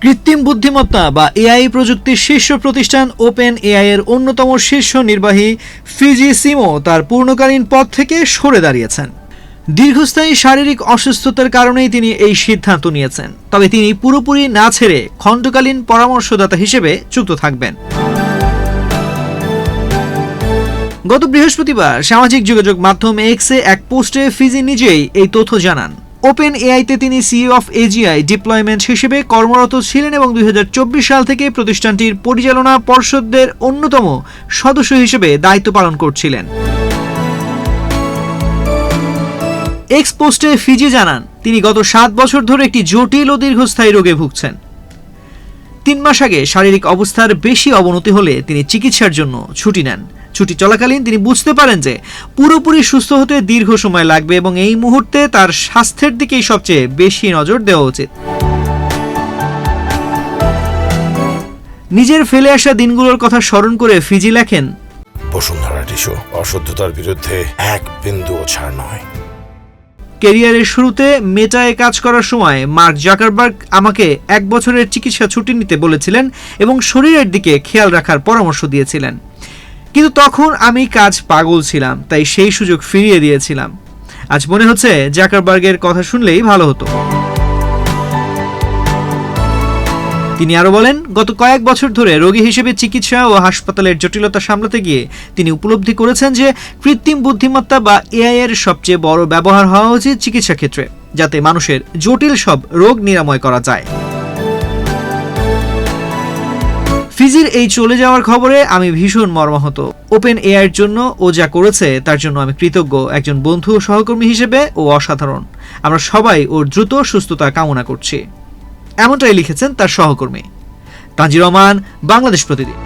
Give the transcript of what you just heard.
কৃত্রিম বুদ্ধিমত্তা বা এআই প্রযুক্তির শীর্ষ প্রতিষ্ঠান ওপেন এআই এর অন্যতম শীর্ষ নির্বাহী ফিজি সিমো তার পূর্ণকালীন পদ থেকে সরে দাঁড়িয়েছেন। দীর্ঘস্থায়ী শারীরিক অসুস্থতার কারণেই তিনি এই সিদ্ধান্ত নিয়েছেন। তবে তিনি পুরোপুরি না ছেড়ে খণ্ডকালীন পরামর্শদাতা হিসেবে যুক্ত থাকবেন। গত বৃহস্পতিবার সামাজিক যোগাযোগ মাধ্যম এক্সে এক পোস্টে ফিজি নিজেই এই তথ্য জানান। ওপেন এআইতে তিনি সিইও অফ এজিআই ডিপ্লয়মেন্ট হিসেবে কর্মরত ছিলেন এবং ২০২৪ সাল থেকে প্রতিষ্ঠানটির পরিচালনা পর্ষদের অন্যতম সদস্য হিসেবে দায়িত্ব পালন করছিলেন। এক্স পোস্টে ফিজি জানান তিনি গত ৭ বছর ধরে একটি জটিল ও দীর্ঘস্থায়ী রোগে ভুগছেন। ৩ মাস আগে শারীরিক অবস্থার বেশি অবনতি হলে তিনি চিকিৎসার জন্য ছুটি নেন। ছুটি চলাকালীন তিনি বুঝতে পারেন যে পুরোপুরি সুস্থ হতে দীর্ঘ সময় লাগবে এবং এই মুহূর্তে তার স্বাস্থ্যের দিকেই সবচেয়ে বেশি নজর দেওয়া উচিত। নিজের ফেলে আসা দিনগুলোর কথা স্মরণ করে ফিজি লেখেন, বসুন্ধরা টিস্যু অশুদ্ধতার বিরুদ্ধে এক বিন্দুও ছাড় নয়। ক্যারিয়ারের শুরুতে মেটায় কাজ করার সময় মার্ক জাকারবার্গ আমাকে ১ বছরের চিকিৎসা ছুটি নিতে বলেছিলেন এবং শরীরের দিকে খেয়াল রাখার পরামর্শ দিয়েছিলেন, কিন্তু তখন আমি কাজ পাগল ছিলাম, তাই সেই সুযোগ ফিরিয়ে দিয়েছিলাম। আজ মনে হচ্ছে জাকারবার্গের কথা শুনলেই ভালো হতো। তিনি আরো বলেন, গত কয়েক বছর ধরে রোগী হিসেবে চিকিৎসা ও হাসপাতালের জটিলতা সামলাতে গিয়ে তিনি উপলব্ধি করেছেন যে কৃত্রিম বুদ্ধিমত্তা বা এআই এর সবচেয়ে বড় ব্যবহার হওয়া উচিত চিকিৎসা ক্ষেত্রে, যাতে মানুষের জটিল সব রোগ নিরাময় করা যায়। ফিজির এই চলে যাওয়ার খবরে আমি ভীষণ মর্মাহত। ওপেন এআই এর জন্য ও যা করেছে তার জন্য আমি কৃতজ্ঞ। একজন বন্ধু ও সহকর্মী হিসেবে ও অসাধারণ। আমরা সবাই ওর দ্রুত সুস্থতা কামনা করছি। এমনটাই লিখেছেন তার সহকর্মী। তানজির রহমান, বাংলাদেশ প্রতিদিন।